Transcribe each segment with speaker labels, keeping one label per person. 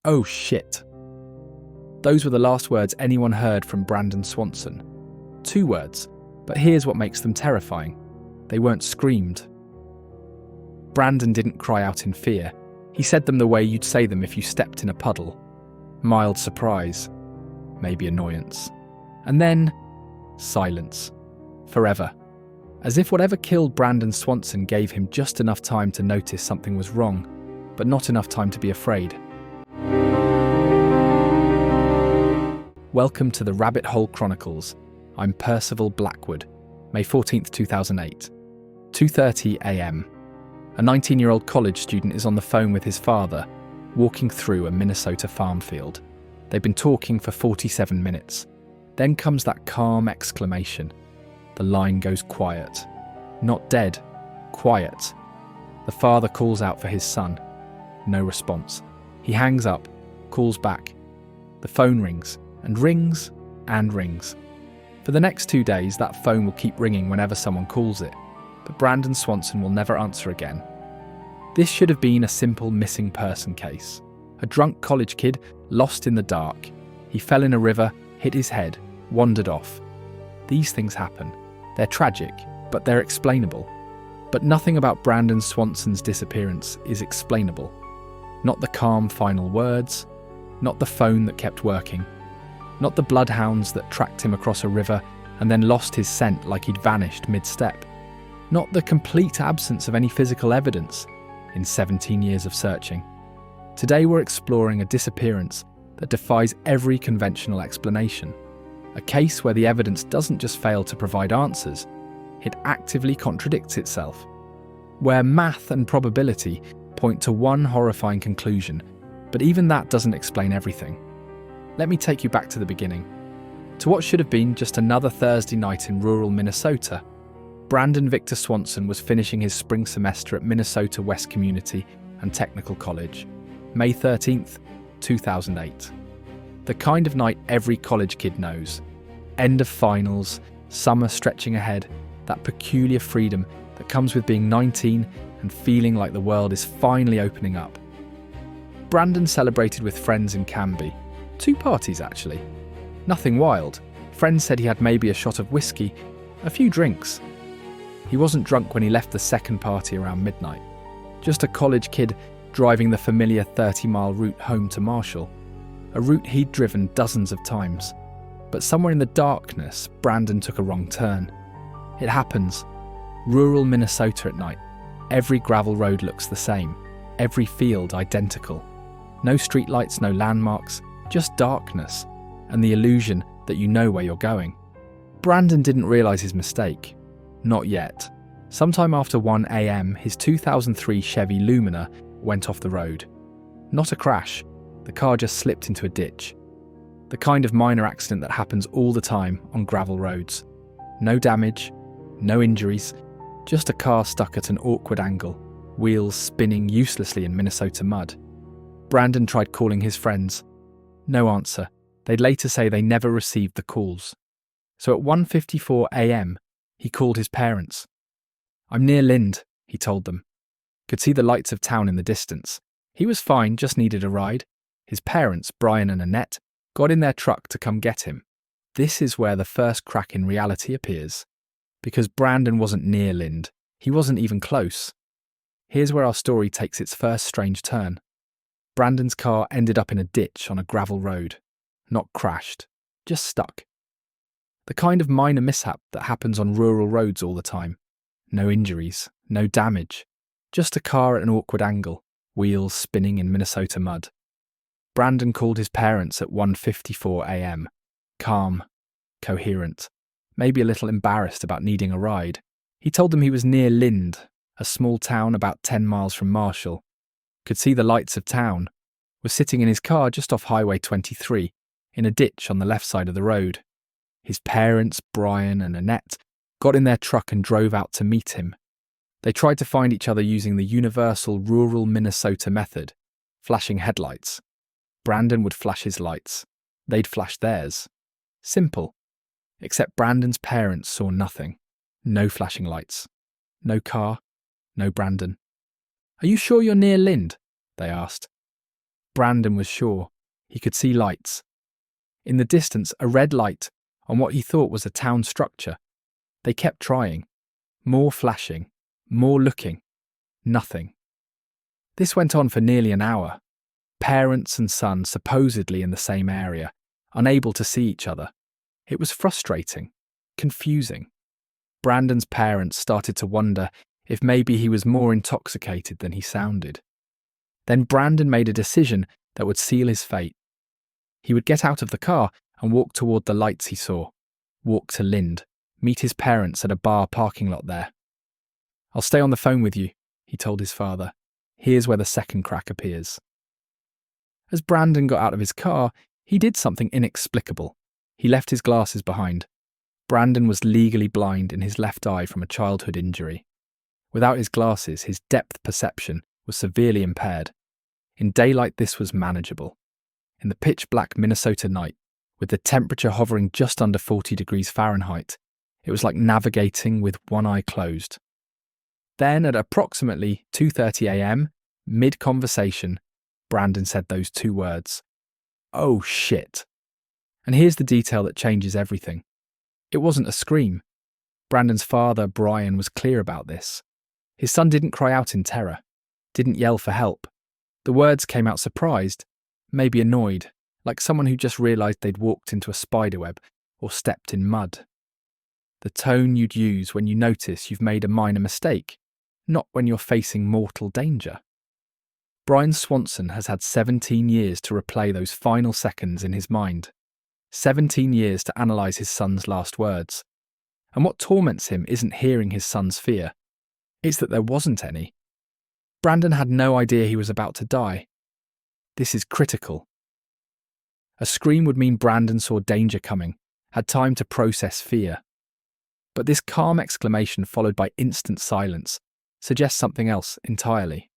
Speaker 1: "Oh shit." Those were the last words anyone heard from Brandon Swanson. 2 words, but here's what makes them terrifying. They weren't screamed. Brandon didn't cry out in fear. He said them the way you'd say them if you stepped in a puddle. Mild surprise, maybe annoyance. And then, silence. Forever. As if whatever killed Brandon Swanson gave him just enough time to notice something was wrong, but not enough time to be afraid. Welcome to the Rabbit Hole Chronicles. I'm Percival Blackwood. May 14th, 2008. 2:30 a.m. A 19-year-old college student is on the phone with his father, walking through a Minnesota farm field. They've been talking for 47 minutes. Then comes that calm exclamation. The line goes quiet. Not dead, quiet. The father calls out for his son. No response. He hangs up, calls back. The phone rings, and rings, and rings. For the next 2 days, that phone will keep ringing whenever someone calls it, but Brandon Swanson will never answer again. This should have been a simple missing person case. A drunk college kid lost in the dark. He fell in a river, hit his head, wandered off. These things happen. They're tragic, but they're explainable. But nothing about Brandon Swanson's disappearance is explainable. Not the calm final words, not the phone that kept working, not the bloodhounds that tracked him across a river and then lost his scent like he'd vanished mid-step, not the complete absence of any physical evidence in 17 years of searching. Today we're exploring a disappearance that defies every conventional explanation. A case where the evidence doesn't just fail to provide answers, it actively contradicts itself. Where math and probability point to one horrifying conclusion, but even that doesn't explain everything. Let me take you back to the beginning. To what should have been just another Thursday night in rural Minnesota. Brandon Victor Swanson was finishing his spring semester at Minnesota West Community and Technical College, May 13th, 2008. The kind of night every college kid knows. End of finals, summer stretching ahead, that peculiar freedom that comes with being 19 and feeling like the world is finally opening up. Brandon celebrated with friends in Canby. 2 parties, actually. Nothing wild. Friends said he had maybe a shot of whiskey, a few drinks. He wasn't drunk when he left the second party around midnight. Just a college kid driving the familiar 30-mile route home to Marshall, a route he'd driven dozens of times. But somewhere in the darkness, Brandon took a wrong turn. It happens. Rural Minnesota at night. Every gravel road looks the same. Every field identical. No streetlights, no landmarks, just darkness, and the illusion that you know where you're going. Brandon didn't realise his mistake. Not yet. Sometime after 1 a.m, his 2003 Chevy Lumina went off the road. Not a crash. The car just slipped into a ditch. The kind of minor accident that happens all the time on gravel roads. No damage, no injuries, just a car stuck at an awkward angle, wheels spinning uselessly in Minnesota mud. Brandon tried calling his friends. No answer. They'd later say they never received the calls. So at 1:54 a.m, he called his parents. "I'm near Lind," he told them. Could see the lights of town in the distance. He was fine, just needed a ride. His parents, Brian and Annette, got in their truck to come get him. This is where the first crack in reality appears. Because Brandon wasn't near Lind. He wasn't even close. Here's where our story takes its first strange turn. Brandon's car ended up in a ditch on a gravel road. Not crashed, just stuck. The kind of minor mishap that happens on rural roads all the time. No injuries, no damage. Just a car at an awkward angle, wheels spinning in Minnesota mud. Brandon called his parents at 1:54 a.m. Calm, coherent, maybe a little embarrassed about needing a ride. He told them he was near Lind, a small town about 10 miles from Marshall. Could see the lights of town. Was sitting in his car just off Highway 23, in a ditch on the left side of the road. His parents, Brian and Annette, got in their truck and drove out to meet him. They tried to find each other using the universal rural Minnesota method, flashing headlights. Brandon would flash his lights. They'd flash theirs. Simple. Except Brandon's parents saw nothing. No flashing lights. No car. No Brandon. "Are you sure you're near Lind?" they asked. Brandon was sure. He could see lights. In the distance, a red light on what he thought was a town structure. They kept trying. More flashing. More looking. Nothing. This went on for nearly an hour. Parents and son supposedly in the same area, unable to see each other. It was frustrating. Confusing. Brandon's parents started to wonder if maybe he was more intoxicated than he sounded. Then Brandon made a decision that would seal his fate. He would get out of the car and walk toward the lights he saw. Walk to Lind, meet his parents at a bar parking lot there. "I'll stay on the phone with you," he told his father. "Here's where the second crack appears." As Brandon got out of his car, he did something inexplicable. He left his glasses behind. Brandon was legally blind in his left eye from a childhood injury. Without his glasses, his depth perception was severely impaired. In daylight, this was manageable. In the pitch-black Minnesota night, with the temperature hovering just under 40 degrees Fahrenheit, it was like navigating with one eye closed. Then, at approximately 2:30 a.m., mid-conversation, Brandon said those two words. "Oh shit." And here's the detail that changes everything. It wasn't a scream. Brandon's father, Brian, was clear about this. His son didn't cry out in terror, didn't yell for help. The words came out surprised, maybe annoyed, like someone who just realised they'd walked into a spiderweb or stepped in mud. The tone you'd use when you notice you've made a minor mistake, not when you're facing mortal danger. Brandon Swanson has had 17 years to replay those final seconds in his mind. 17 years to analyse his son's last words. And what torments him isn't hearing his son's fear. It's that there wasn't any. Brandon had no idea he was about to die. This is critical. A scream would mean Brandon saw danger coming, had time to process fear. But this calm exclamation followed by instant silence suggests something else entirely.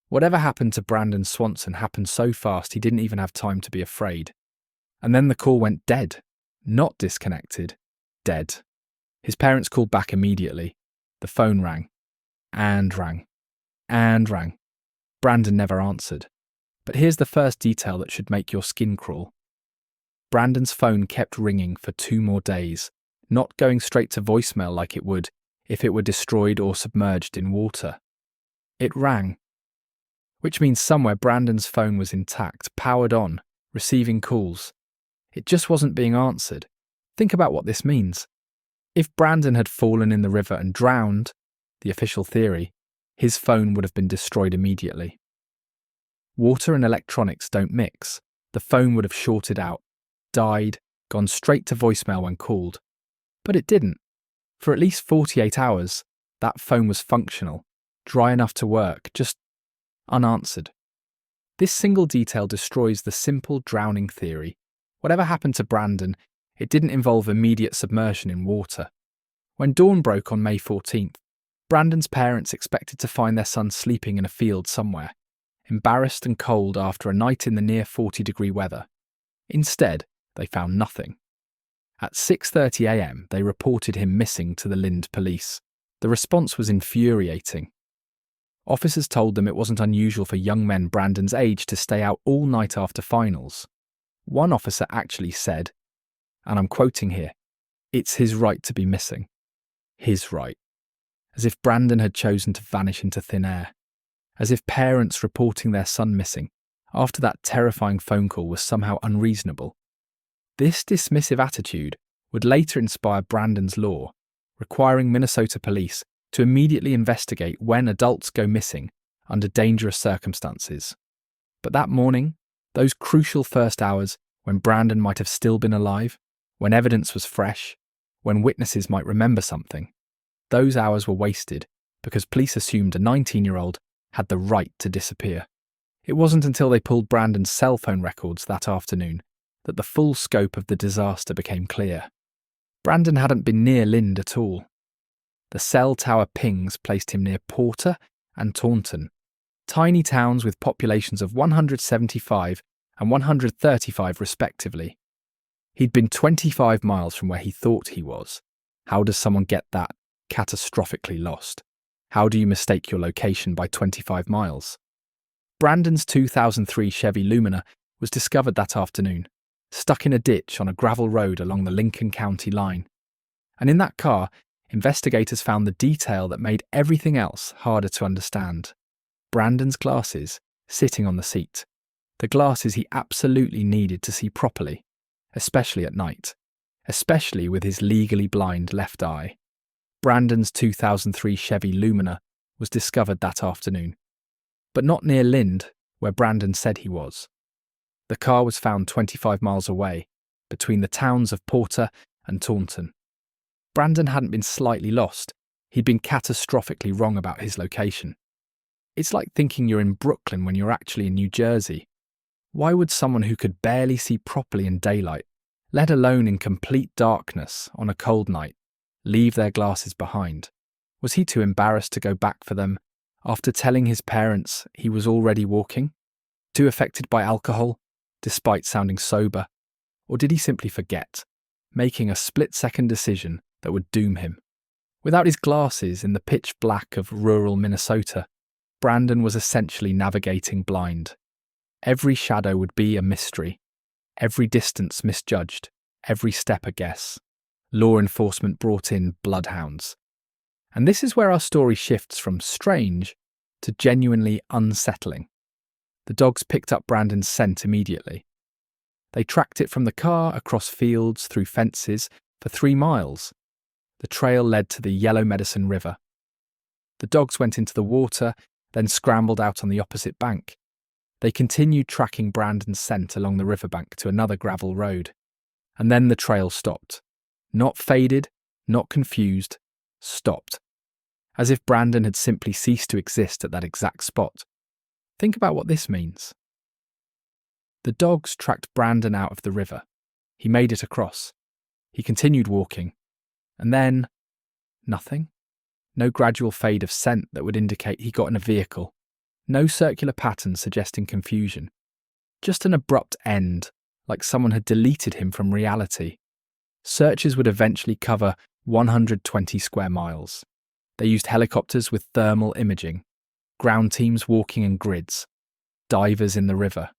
Speaker 1: Whatever happened to Brandon Swanson happened so fast he didn't even have time to be afraid. And then the call went dead. Not disconnected. Dead. His parents called back immediately. The phone rang. And rang. And rang. Brandon never answered. But here's the first detail that should make your skin crawl. Brandon's phone kept ringing for 2 more days, not going straight to voicemail like it would if it were destroyed or submerged in water. It rang. Which means somewhere Brandon's phone was intact, powered on, receiving calls. It just wasn't being answered. Think about what this means. If Brandon had fallen in the river and drowned, the official theory, his phone would have been destroyed immediately. Water and electronics don't mix. The phone would have shorted out, died, gone straight to voicemail when called. But it didn't. For at least 48 hours, that phone was functional, dry enough to work, just unanswered. This single detail destroys the simple drowning theory. Whatever happened to Brandon, it didn't involve immediate submersion in water. When dawn broke on May 14th, Brandon's parents expected to find their son sleeping in a field somewhere, embarrassed and cold after a night in the near 40-degree weather. Instead, they found nothing. At 6:30 a.m, they reported him missing to the Lind police. The response was infuriating. Officers told them it wasn't unusual for young men Brandon's age to stay out all night after finals. One officer actually said, and I'm quoting here, "It's his right to be missing." His right. As if Brandon had chosen to vanish into thin air. As if parents reporting their son missing after that terrifying phone call was somehow unreasonable. This dismissive attitude would later inspire Brandon's law, requiring Minnesota police to immediately investigate when adults go missing under dangerous circumstances. But that morning, those crucial first hours when Brandon might have still been alive, when evidence was fresh, when witnesses might remember something, those hours were wasted because police assumed a 19-year-old had the right to disappear. It wasn't until they pulled Brandon's cell phone records that afternoon that the full scope of the disaster became clear. Brandon hadn't been near Lind at all. The cell tower pings placed him near Porter and Taunton, tiny towns with populations of 175 and 135 respectively. He'd been 25 miles from where he thought he was. How does someone get that catastrophically lost? How do you mistake your location by 25 miles? Brandon's 2003 Chevy Lumina was discovered that afternoon, stuck in a ditch on a gravel road along the Lincoln County line. And in that car, investigators found the detail that made everything else harder to understand. Brandon's glasses sitting on the seat. The glasses he absolutely needed to see properly, especially at night, especially with his legally blind left eye. Brandon's 2003 Chevy Lumina was discovered that afternoon, but not near Lind, where Brandon said he was. The car was found 25 miles away, between the towns of Porter and Taunton. Brandon hadn't been slightly lost, he'd been catastrophically wrong about his location. It's like thinking you're in Brooklyn when you're actually in New Jersey. Why would someone who could barely see properly in daylight, let alone in complete darkness on a cold night, leave their glasses behind? Was he too embarrassed to go back for them after telling his parents he was already walking? Too affected by alcohol, despite sounding sober? Or did he simply forget, making a split-second decision that would doom him? Without his glasses in the pitch black of rural Minnesota, Brandon was essentially navigating blind. Every shadow would be a mystery, every distance misjudged, every step a guess. Law enforcement brought in bloodhounds. And this is where our story shifts from strange to genuinely unsettling. The dogs picked up Brandon's scent immediately. They tracked it from the car across fields, through fences, for 3 miles. The trail led to the Yellow Medicine River. The dogs went into the water, then scrambled out on the opposite bank. They continued tracking Brandon's scent along the riverbank to another gravel road. And then the trail stopped. Not faded, not confused, stopped. As if Brandon had simply ceased to exist at that exact spot. Think about what this means. The dogs tracked Brandon out of the river. He made it across. He continued walking. And then, nothing. No gradual fade of scent that would indicate he got in a vehicle. No circular pattern suggesting confusion. Just an abrupt end, like someone had deleted him from reality. Searches would eventually cover 120 square miles. They used helicopters with thermal imaging, ground teams walking in grids, divers in the river,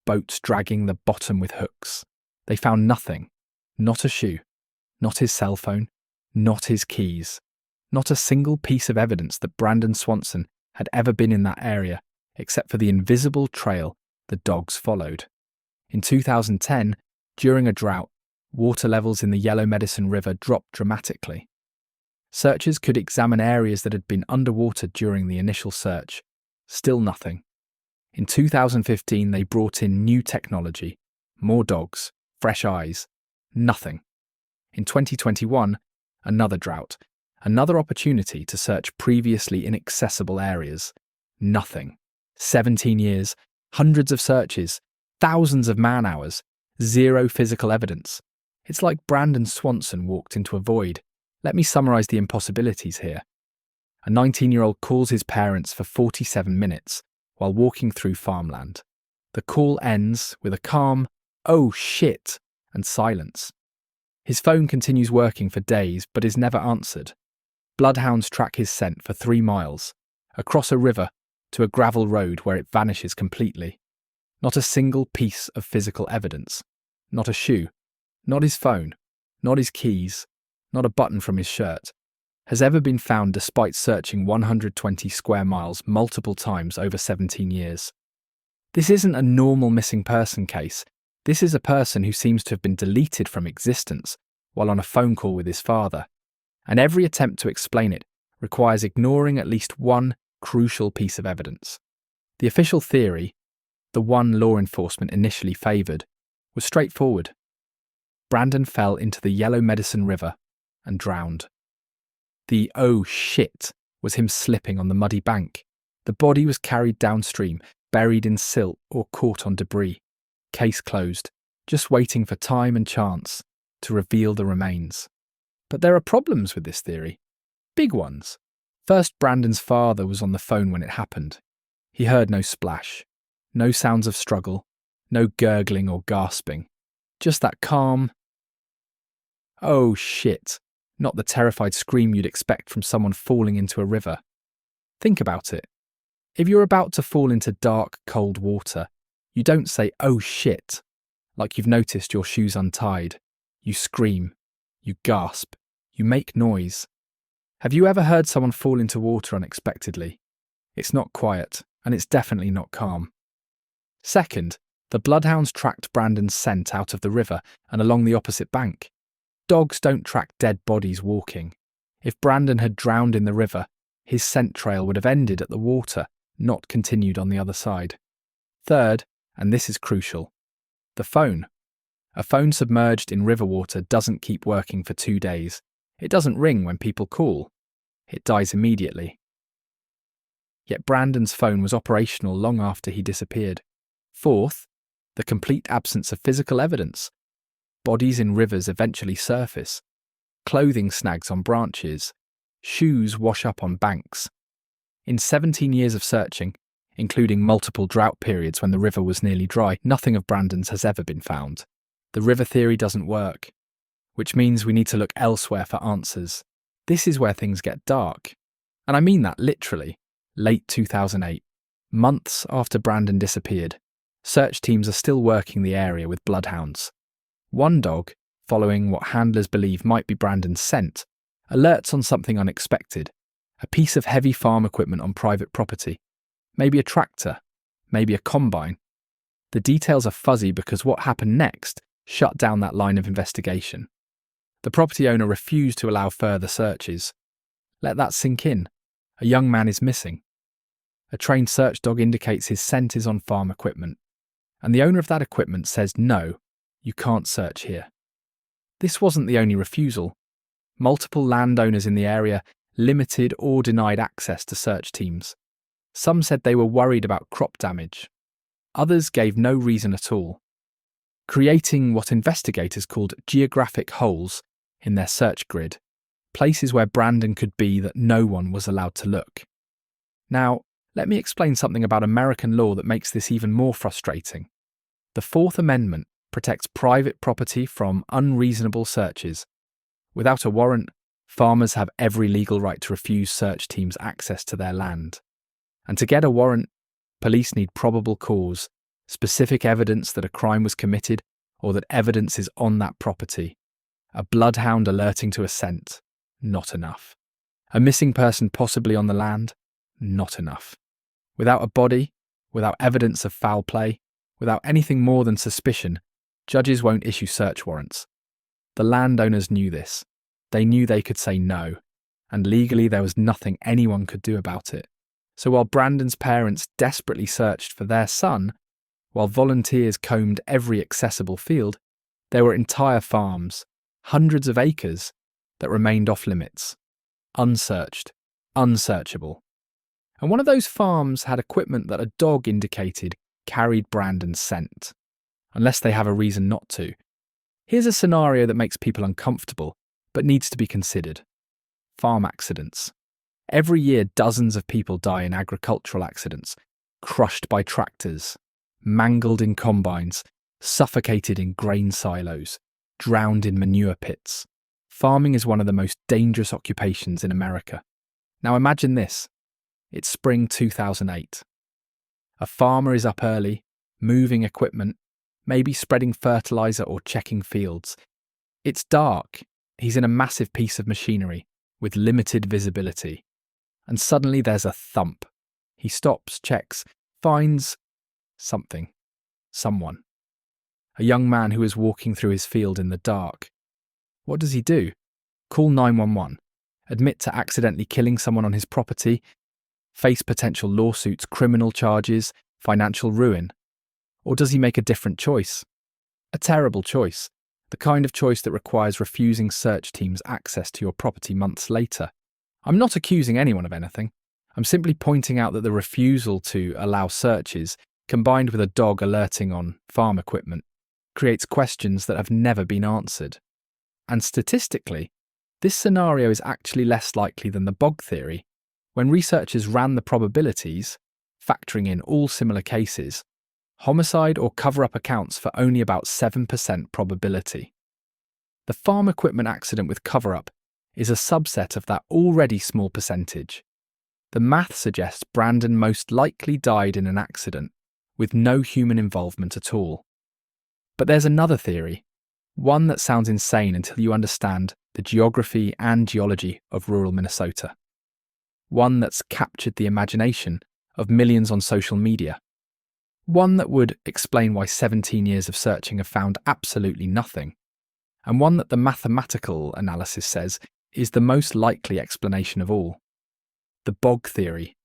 Speaker 1: boats dragging the bottom with hooks. They found nothing. Not a shoe, not his cell phone, not his keys. Not a single piece of evidence that Brandon Swanson had ever been in that area, except for the invisible trail the dogs followed. In 2010, during a drought, water levels in the Yellow Medicine River dropped dramatically. Searchers could examine areas that had been underwater during the initial search. Still nothing. In 2015, they brought in new technology, more dogs, fresh eyes. Nothing. In 2021, another drought. Another opportunity to search previously inaccessible areas. Nothing. 17 years, hundreds of searches, thousands of man-hours, zero physical evidence. It's like Brandon Swanson walked into a void. Let me summarise the impossibilities here. A 19-year-old calls his parents for 47 minutes while walking through farmland. The call ends with a calm, "Oh shit," and silence. His phone continues working for days but is never answered. Bloodhounds track his scent for 3 miles, across a river to a gravel road where it vanishes completely. Not a single piece of physical evidence. Not a shoe, not his phone, not his keys, not a button from his shirt, has ever been found despite searching 120 square miles multiple times over 17 years. This isn't a normal missing person case. This is a person who seems to have been deleted from existence while on a phone call with his father. And every attempt to explain it requires ignoring at least one crucial piece of evidence. The official theory, the one law enforcement initially favoured, was straightforward. Brandon fell into the Yellow Medicine River and drowned. The "oh shit" was him slipping on the muddy bank. The body was carried downstream, buried in silt or caught on debris. Case closed, just waiting for time and chance to reveal the remains. But there are problems with this theory. Big ones. First, Brandon's father was on the phone when it happened. He heard no splash, no sounds of struggle, no gurgling or gasping. Just that calm, "oh shit," not the terrified scream you'd expect from someone falling into a river. Think about it. If you're about to fall into dark, cold water, you don't say, "Oh shit," like you've noticed your shoes untied. You scream. You gasp. You make noise. Have you ever heard someone fall into water unexpectedly? It's not quiet, and it's definitely not calm. Second, the bloodhounds tracked Brandon's scent out of the river and along the opposite bank. Dogs don't track dead bodies walking. If Brandon had drowned in the river, his scent trail would have ended at the water, not continued on the other side. Third, and this is crucial, the phone. A phone submerged in river water doesn't keep working for 2 days. It doesn't ring when people call. It dies immediately. Yet Brandon's phone was operational long after he disappeared. Fourth, the complete absence of physical evidence. Bodies in rivers eventually surface. Clothing snags on branches. Shoes wash up on banks. In 17 years of searching, including multiple drought periods when the river was nearly dry, nothing of Brandon's has ever been found. The river theory doesn't work, which means we need to look elsewhere for answers. This is where things get dark. And I mean that literally. Late 2008, months after Brandon disappeared, search teams are still working the area with bloodhounds. One dog, following what handlers believe might be Brandon's scent, alerts on something unexpected, a piece of heavy farm equipment on private property, maybe a tractor, maybe a combine. The details are fuzzy because what happened next shut down that line of investigation. The property owner refused to allow further searches. Let that sink in. A young man is missing. A trained search dog indicates his scent is on farm equipment, and the owner of that equipment says, "No, you can't search here." This wasn't the only refusal. Multiple landowners in the area limited or denied access to search teams. Some said they were worried about crop damage. Others gave no reason at all, creating what investigators called geographic holes in their search grid, places where Brandon could be that no one was allowed to look. Now, let me explain something about American law that makes this even more frustrating. The Fourth Amendment protects private property from unreasonable searches. Without a warrant, farmers have every legal right to refuse search teams access to their land. And to get a warrant, police need probable cause, specific evidence that a crime was committed or that evidence is on that property. A bloodhound alerting to a scent, not enough. A missing person possibly on the land, not enough. Without a body, without evidence of foul play, without anything more than suspicion, judges won't issue search warrants. The landowners knew this. They knew they could say no, and legally there was nothing anyone could do about it. So while Brandon's parents desperately searched for their son, while volunteers combed every accessible field, there were entire farms, hundreds of acres, that remained off limits, unsearched, unsearchable. And one of those farms had equipment that a dog indicated carried Brandon's scent, unless they have a reason not to. Here's a scenario that makes people uncomfortable, but needs to be considered. Farm accidents. Every year, dozens of people die in agricultural accidents, crushed by tractors, mangled in combines, suffocated in grain silos, drowned in manure pits. Farming is one of the most dangerous occupations in America. Now imagine this. It's spring 2008. A farmer is up early, moving equipment, maybe spreading fertilizer or checking fields. It's dark. He's in a massive piece of machinery with limited visibility. And suddenly there's a thump. He stops, checks, finds something, someone. A young man who is walking through his field in the dark. What does he do? Call 911, admit to accidentally killing someone on his property, face potential lawsuits, criminal charges, financial ruin? Or does he make a different choice? A terrible choice, the kind of choice that requires refusing search teams access to your property months later. I'm not accusing anyone of anything. I'm simply pointing out that the refusal to allow searches, combined with a dog alerting on farm equipment, creates questions that have never been answered. And statistically, this scenario is actually less likely than the bog theory. When researchers ran the probabilities, factoring in all similar cases, homicide or cover-up accounts for only about 7% probability. The farm equipment accident with cover-up is a subset of that already small percentage. The math suggests Brandon most likely died in an accident, with no human involvement at all. But there's another theory, one that sounds insane until you understand the geography and geology of rural Minnesota. One that's captured the imagination of millions on social media. One that would explain why 17 years of searching have found absolutely nothing. And one that the mathematical analysis says is the most likely explanation of all. The bog theory.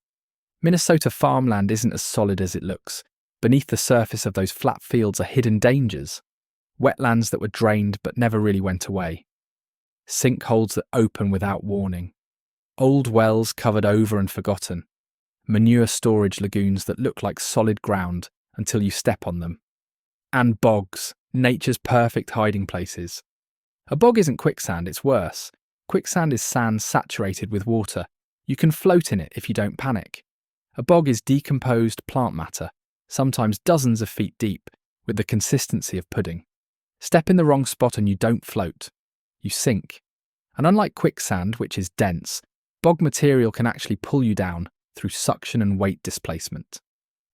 Speaker 1: Minnesota farmland isn't as solid as it looks. Beneath the surface of those flat fields are hidden dangers. Wetlands that were drained but never really went away. Sinkholes that open without warning. Old wells covered over and forgotten. Manure storage lagoons that look like solid ground until you step on them. And bogs, nature's perfect hiding places. A bog isn't quicksand, it's worse. Quicksand is sand saturated with water. You can float in it if you don't panic. A bog is decomposed plant matter, sometimes dozens of feet deep, with the consistency of pudding. Step in the wrong spot and you don't float. You sink. And unlike quicksand, which is dense, bog material can actually pull you down through suction and weight displacement.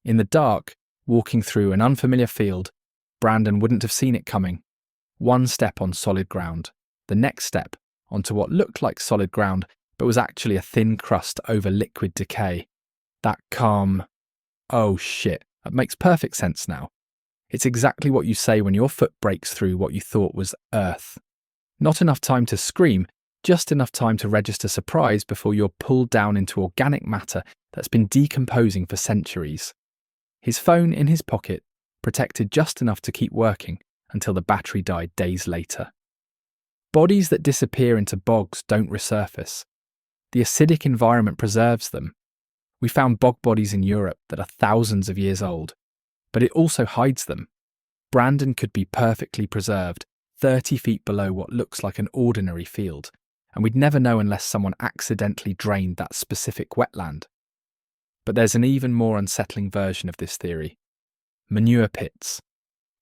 Speaker 1: In the dark, walking through an unfamiliar field, Brandon wouldn't have seen it coming. One step on solid ground, the next step onto what looked like solid ground, but was actually a thin crust over liquid decay. That calm, oh shit, that makes perfect sense now. It's exactly what you say when your foot breaks through what you thought was earth. Not enough time to scream, just enough time to register surprise before you're pulled down into organic matter that's been decomposing for centuries. His phone in his pocket, protected just enough to keep working until the battery died days later. Bodies that disappear into bogs don't resurface. The acidic environment preserves them. We found bog bodies in Europe that are thousands of years old, but it also hides them. Brandon could be perfectly preserved, 30 feet below what looks like an ordinary field, and we'd never know unless someone accidentally drained that specific wetland. But there's an even more unsettling version of this theory. Manure pits.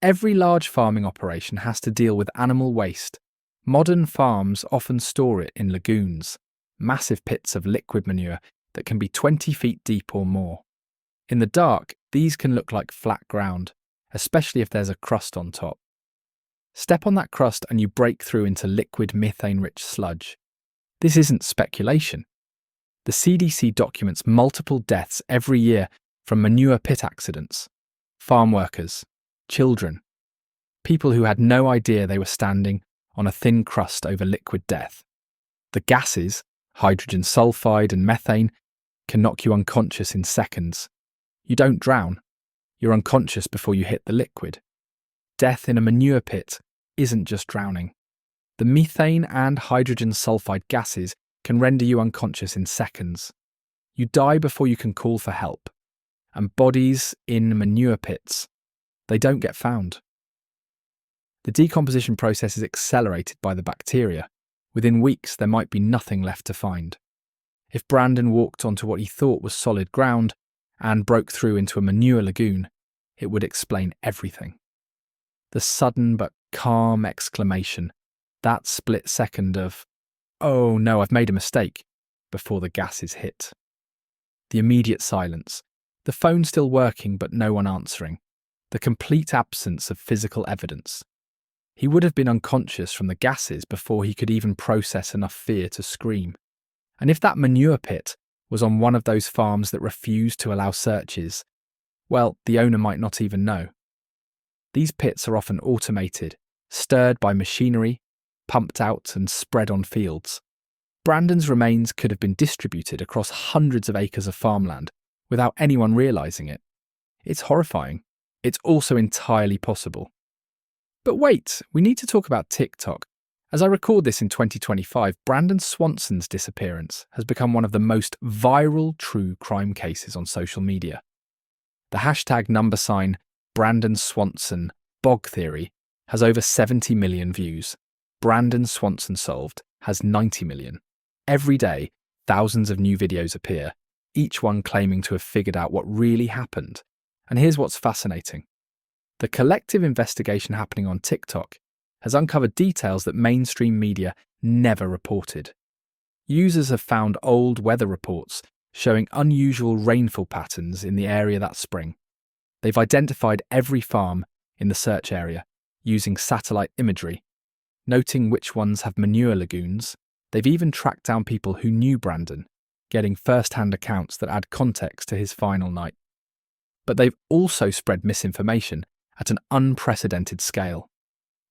Speaker 1: Every large farming operation has to deal with animal waste. Modern farms often store it in lagoons, massive pits of liquid manure that can be 20 feet deep or more. In the dark, these can look like flat ground, especially if there's a crust on top. Step on that crust and you break through into liquid methane-rich sludge. This isn't speculation. The CDC documents multiple deaths every year from manure pit accidents. Farm workers, children, people who had no idea they were standing on a thin crust over liquid death. The gases, hydrogen sulfide and methane, can knock you unconscious in seconds. You don't drown. You're unconscious before you hit the liquid. Death in a manure pit isn't just drowning. The methane and hydrogen sulfide gases can render you unconscious in seconds. You die before you can call for help. And bodies in manure pits, they don't get found. The decomposition process is accelerated by the bacteria. Within weeks, there might be nothing left to find. If Brandon walked onto what he thought was solid ground and broke through into a manure lagoon, it would explain everything. The sudden but calm exclamation, that split second of, "Oh no, I've made a mistake," before the gases hit. The immediate silence, the phone still working but no one answering, the complete absence of physical evidence. He would have been unconscious from the gases before he could even process enough fear to scream. And if that manure pit was on one of those farms that refused to allow searches, well, the owner might not even know. These pits are often automated, stirred by machinery, pumped out and spread on fields. Brandon's remains could have been distributed across hundreds of acres of farmland without anyone realising it. It's horrifying. It's also entirely possible. But wait, we need to talk about TikTok. As I record this in 2025, Brandon Swanson's disappearance has become one of the most viral true crime cases on social media. The hashtag Brandon Swanson bog theory has over 70 million views. Brandon Swanson solved has 90 million. Every day, thousands of new videos appear, each one claiming to have figured out what really happened. And here's what's fascinating. The collective investigation happening on TikTok has uncovered details that mainstream media never reported. Users have found old weather reports showing unusual rainfall patterns in the area that spring. They've identified every farm in the search area using satellite imagery, noting which ones have manure lagoons. They've even tracked down people who knew Brandon, getting first-hand accounts that add context to his final night. But they've also spread misinformation at an unprecedented scale.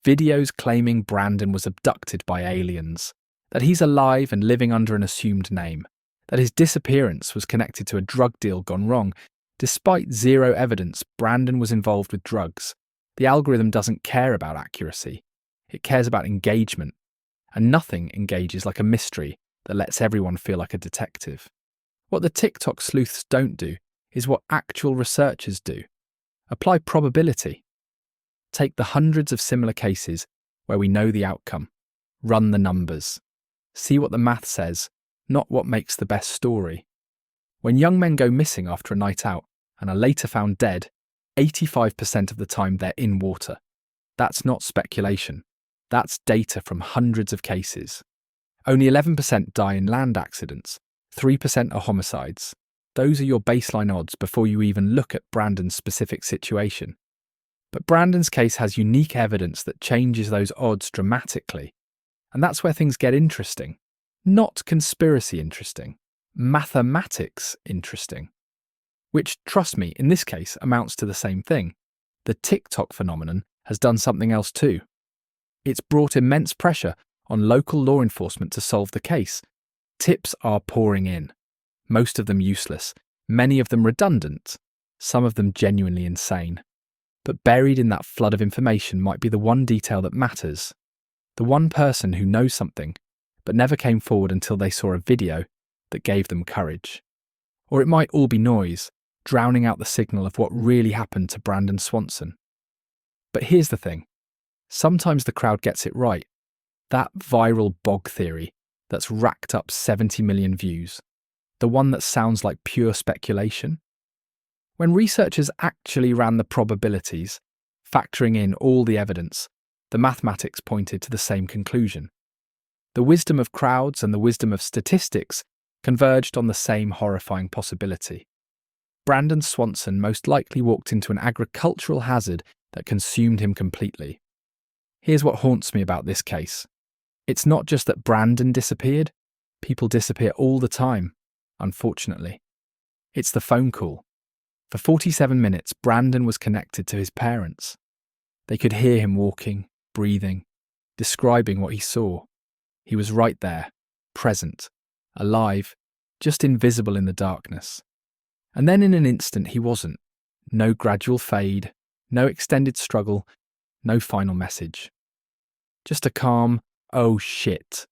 Speaker 1: Videos claiming Brandon was abducted by aliens, that he's alive and living under an assumed name, that his disappearance was connected to a drug deal gone wrong. Despite zero evidence Brandon was involved with drugs, the algorithm doesn't care about accuracy. It cares about engagement, and nothing engages like a mystery that lets everyone feel like a detective. What the TikTok sleuths don't do is what actual researchers do. Apply probability. Take the hundreds of similar cases where we know the outcome. Run the numbers. See what the math says, not what makes the best story. When young men go missing after a night out and are later found dead, 85% of the time they're in water. That's not speculation. That's data from hundreds of cases. Only 11% die in land accidents. 3% are homicides. Those are your baseline odds before you even look at Brandon's specific situation. But Brandon's case has unique evidence that changes those odds dramatically. And that's where things get interesting. Not conspiracy interesting. Mathematics interesting. Which, trust me, in this case amounts to the same thing. The TikTok phenomenon has done something else too. It's brought immense pressure on local law enforcement to solve the case. Tips are pouring in. Most of them useless, many of them redundant, some of them genuinely insane. But buried in that flood of information might be the one detail that matters. The one person who knows something, but never came forward until they saw a video that gave them courage. Or it might all be noise, drowning out the signal of what really happened to Brandon Swanson. But here's the thing. Sometimes the crowd gets it right. That viral bog theory that's racked up 70 million views. The one that sounds like pure speculation. When researchers actually ran the probabilities, factoring in all the evidence, the mathematics pointed to the same conclusion. The wisdom of crowds and the wisdom of statistics converged on the same horrifying possibility. Brandon Swanson most likely walked into an agricultural hazard that consumed him completely. Here's what haunts me about this case. It's not just that Brandon disappeared. People disappear all the time, unfortunately. It's the phone call. For 47 minutes, Brandon was connected to his parents. They could hear him walking, breathing, describing what he saw. He was right there, present, alive, just invisible in the darkness. And then in an instant he wasn't. No gradual fade, no extended struggle, no final message. Just a calm, oh shit.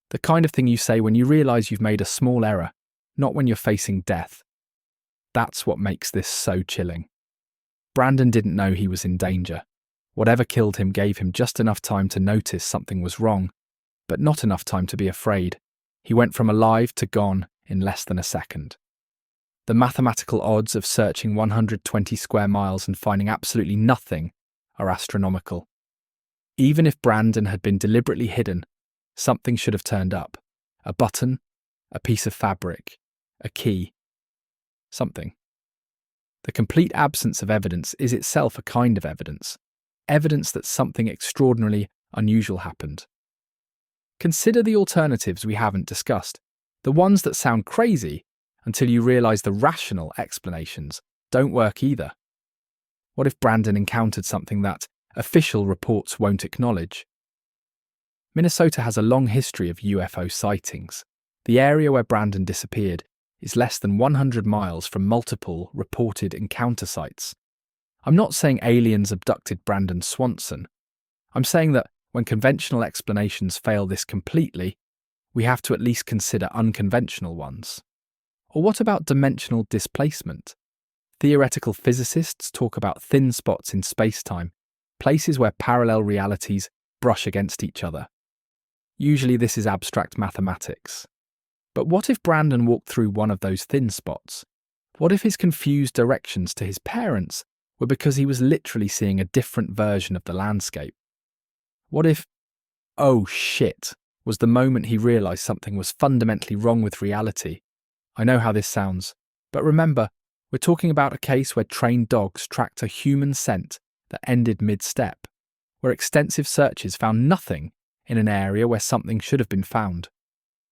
Speaker 1: The kind of thing you say when you realise you've made a small error, not when you're facing death. That's what makes this so chilling. Brandon didn't know he was in danger. Whatever killed him gave him just enough time to notice something was wrong, but not enough time to be afraid. He went from alive to gone in less than a second. The mathematical odds of searching 120 square miles and finding absolutely nothing are astronomical. Even if Brandon had been deliberately hidden, something should have turned up. A button, a piece of fabric, a key. Something. The complete absence of evidence is itself a kind of evidence. Evidence that something extraordinarily unusual happened. Consider the alternatives we haven't discussed. The ones that sound crazy until you realise the rational explanations don't work either. What if Brandon encountered something that official reports won't acknowledge? Minnesota has a long history of UFO sightings. The area where Brandon disappeared is less than 100 miles from multiple reported encounter sites. I'm not saying aliens abducted Brandon Swanson. I'm saying that when conventional explanations fail this completely, we have to at least consider unconventional ones. Or what about dimensional displacement? Theoretical physicists talk about thin spots in space-time, places where parallel realities brush against each other. Usually this is abstract mathematics. But what if Brandon walked through one of those thin spots? What if his confused directions to his parents were because he was literally seeing a different version of the landscape? What if, oh shit, was the moment he realised something was fundamentally wrong with reality? I know how this sounds, but remember, we're talking about a case where trained dogs tracked a human scent that ended mid-step, where extensive searches found nothing in an area where something should have been found,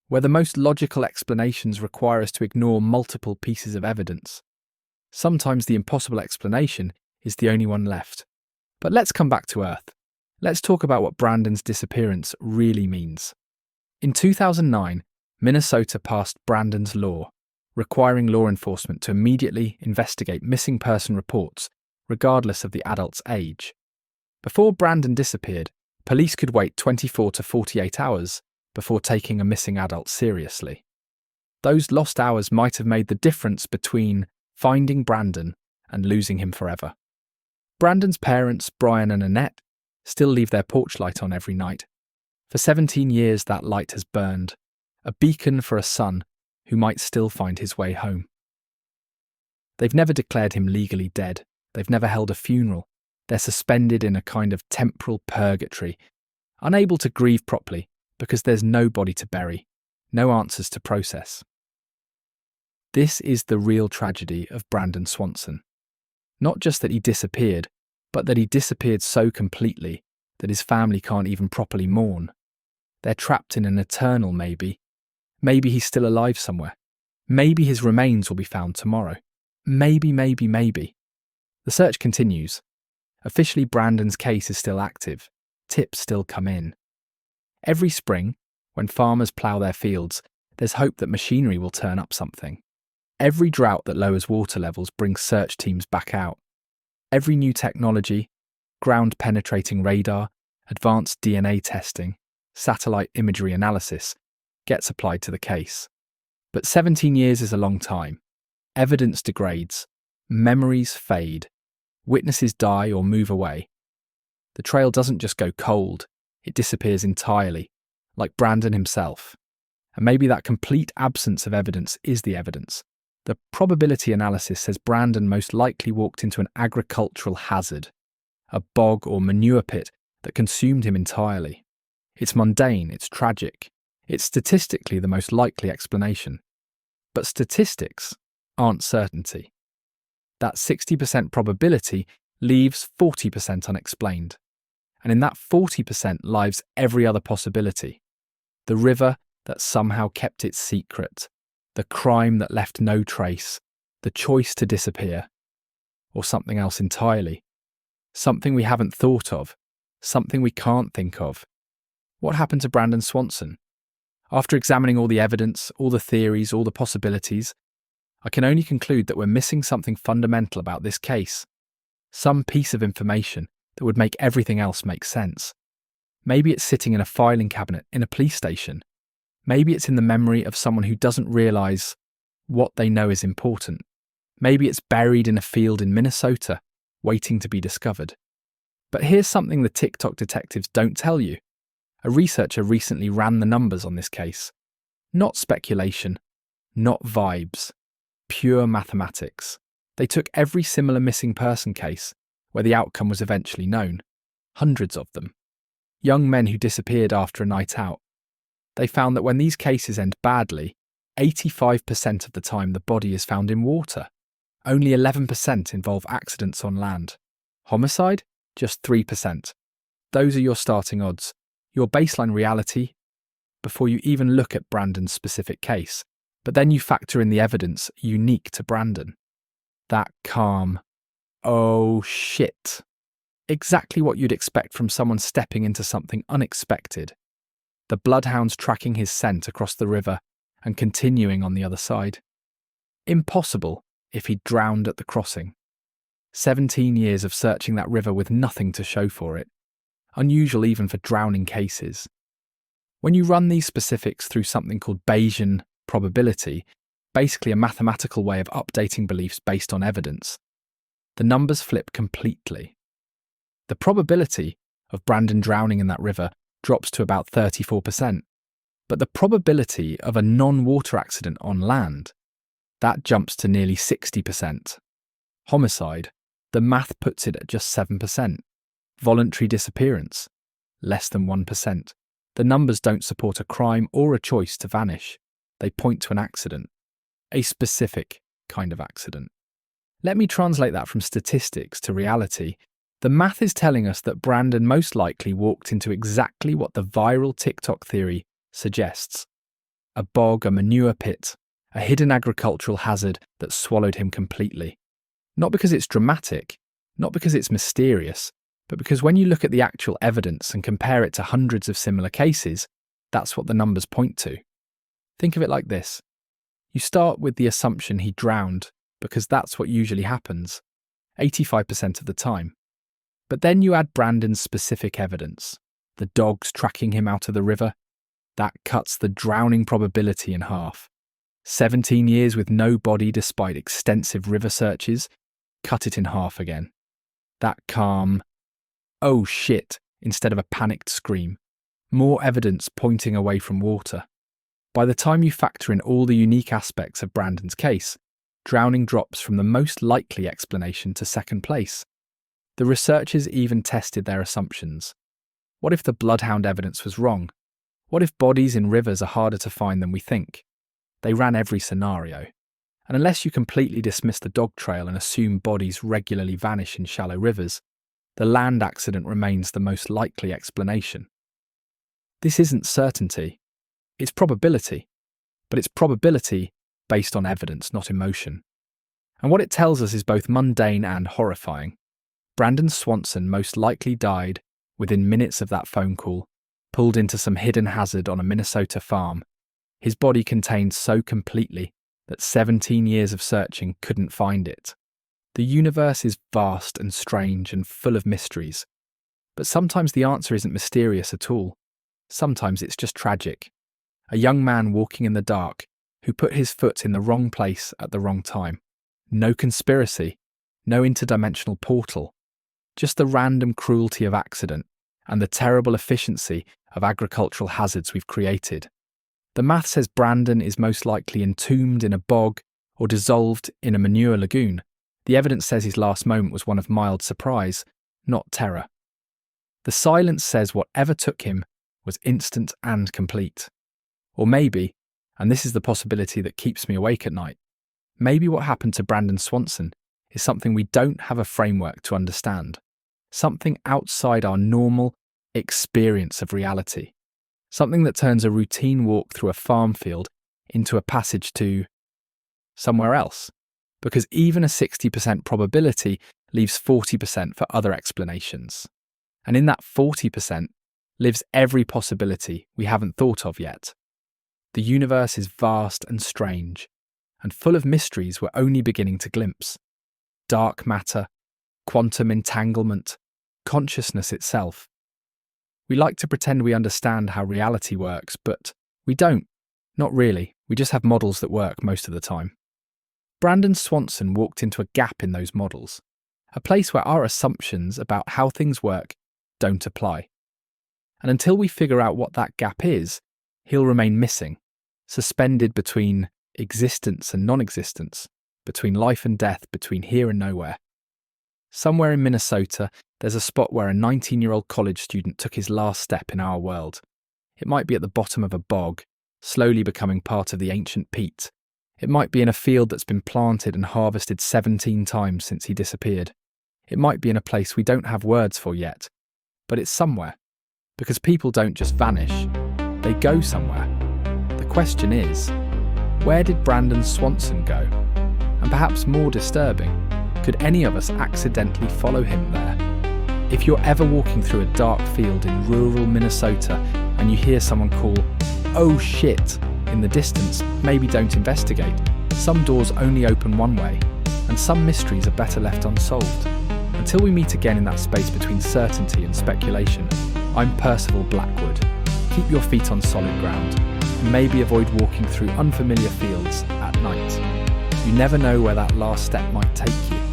Speaker 1: where the most logical explanations require us to ignore multiple pieces of evidence. Sometimes the impossible explanation is the only one left. But let's come back to Earth. Let's talk about what Brandon's disappearance really means. In 2009, Minnesota passed Brandon's Law, requiring law enforcement to immediately investigate missing person reports, regardless of the adult's age. Before Brandon disappeared, police could wait 24 to 48 hours before taking a missing adult seriously. Those lost hours might have made the difference between finding Brandon and losing him forever. Brandon's parents, Brian and Annette, still leave their porch light on every night. For 17 years that light has burned, a beacon for a son who might still find his way home. They've never declared him legally dead. They've never held a funeral. They're suspended in a kind of temporal purgatory, unable to grieve properly because there's no body to bury, no answers to process. This is the real tragedy of Brandon Swanson. Not just that he disappeared, but that he disappeared so completely that his family can't even properly mourn. They're trapped in an eternal maybe. Maybe he's still alive somewhere. Maybe his remains will be found tomorrow. Maybe. The search continues. Officially, Brandon's case is still active. Tips still come in. Every spring, when farmers plough their fields, there's hope that machinery will turn up something. Every drought that lowers water levels brings search teams back out. Every new technology, ground-penetrating radar, advanced DNA testing, satellite imagery analysis, gets applied to the case. But 17 years is a long time. Evidence degrades, memories fade, witnesses die or move away. The trail doesn't just go cold, it disappears entirely, like Brandon himself. And maybe that complete absence of evidence is the evidence. The probability analysis says Brandon most likely walked into an agricultural hazard, a bog or manure pit that consumed him entirely. It's mundane, it's tragic, it's statistically the most likely explanation. But statistics aren't certainty. That 60% probability leaves 40% unexplained. And in that 40% lies every other possibility. The river that somehow kept its secret, the crime that left no trace, the choice to disappear, or something else entirely. Something we haven't thought of, something we can't think of. What happened to Brandon Swanson? After examining all the evidence, all the theories, all the possibilities, I can only conclude that we're missing something fundamental about this case. Some piece of information that would make everything else make sense. Maybe it's sitting in a filing cabinet in a police station. Maybe it's in the memory of someone who doesn't realise what they know is important. Maybe it's buried in a field in Minnesota, waiting to be discovered. But here's something the TikTok detectives don't tell you. A researcher recently ran the numbers on this case. Not speculation, not vibes, pure mathematics. They took every similar missing person case where the outcome was eventually known. Hundreds of them. Young men who disappeared after a night out. They found that when these cases end badly, 85% of the time the body is found in water. Only 11% involve accidents on land. Homicide? Just 3%. Those are your starting odds, your baseline reality, before you even look at Brandon's specific case. But then you factor in the evidence unique to Brandon. That calm, oh shit. Exactly what you'd expect from someone stepping into something unexpected. The bloodhounds tracking his scent across the river and continuing on the other side. Impossible if he'd drowned at the crossing. 17 years of searching that river with nothing to show for it. Unusual even for drowning cases. When you run these specifics through something called Bayesian probability, basically a mathematical way of updating beliefs based on evidence, the numbers flip completely. The probability of Brandon drowning in that river drops to about 34%, but the probability of a non-water accident on land, that jumps to nearly 60%. Homicide, the math puts it at just 7%. Voluntary disappearance, less than 1%. The numbers don't support a crime or a choice to vanish. They point to an accident. A specific kind of accident. Let me translate that from statistics to reality. The math is telling us that Brandon most likely walked into exactly what the viral TikTok theory suggests. A bog, a manure pit, a hidden agricultural hazard that swallowed him completely. Not because it's dramatic, not because it's mysterious, but because when you look at the actual evidence and compare it to hundreds of similar cases, that's what the numbers point to. Think of it like this. You start with the assumption he drowned, because that's what usually happens, 85% of the time. But then you add Brandon's specific evidence, the dogs tracking him out of the river. That cuts the drowning probability in half. 17 years with no body despite extensive river searches, cut it in half again. That calm, "oh shit," instead of a panicked scream. More evidence pointing away from water. By the time you factor in all the unique aspects of Brandon's case, drowning drops from the most likely explanation to second place. The researchers even tested their assumptions. What if the bloodhound evidence was wrong? What if bodies in rivers are harder to find than we think? They ran every scenario. And unless you completely dismiss the dog trail and assume bodies regularly vanish in shallow rivers, the land accident remains the most likely explanation. This isn't certainty. It's probability. But it's probability based on evidence, not emotion. And what it tells us is both mundane and horrifying. Brandon Swanson most likely died within minutes of that phone call, pulled into some hidden hazard on a Minnesota farm. His body contained so completely that 17 years of searching couldn't find it. The universe is vast and strange and full of mysteries. But sometimes the answer isn't mysterious at all. Sometimes it's just tragic. A young man walking in the dark who put his foot in the wrong place at the wrong time. No conspiracy, no interdimensional portal. Just the random cruelty of accident and the terrible efficiency of agricultural hazards we've created. The math says Brandon is most likely entombed in a bog or dissolved in a manure lagoon. The evidence says his last moment was one of mild surprise, not terror. The silence says whatever took him was instant and complete. Or maybe, and this is the possibility that keeps me awake at night, maybe what happened to Brandon Swanson is something we don't have a framework to understand. Something outside our normal experience of reality. Something that turns a routine walk through a farm field into a passage to somewhere else. Because even a 60% probability leaves 40% for other explanations. And in that 40% lives every possibility we haven't thought of yet. The universe is vast and strange, and full of mysteries we're only beginning to glimpse. Dark matter, quantum entanglement, consciousness itself. We like to pretend we understand how reality works, but we don't. Not really. We just have models that work most of the time. Brandon Swanson walked into a gap in those models, a place where our assumptions about how things work don't apply. And until we figure out what that gap is, he'll remain missing, suspended between existence and non-existence, between life and death, between here and nowhere. Somewhere in Minnesota, there's a spot where a 19-year-old college student took his last step in our world. It might be at the bottom of a bog, slowly becoming part of the ancient peat. It might be in a field that's been planted and harvested 17 times since he disappeared. It might be in a place we don't have words for yet, but it's somewhere. Because people don't just vanish, they go somewhere. The question is, where did Brandon Swanson go? And perhaps more disturbing, could any of us accidentally follow him there? If you're ever walking through a dark field in rural Minnesota and you hear someone call, "oh shit," in the distance, maybe don't investigate. Some doors only open one way, and some mysteries are better left unsolved. Until we meet again in that space between certainty and speculation, I'm Percival Blackwood. Keep your feet on solid ground, and maybe avoid walking through unfamiliar fields at night. You never know where that last step might take you.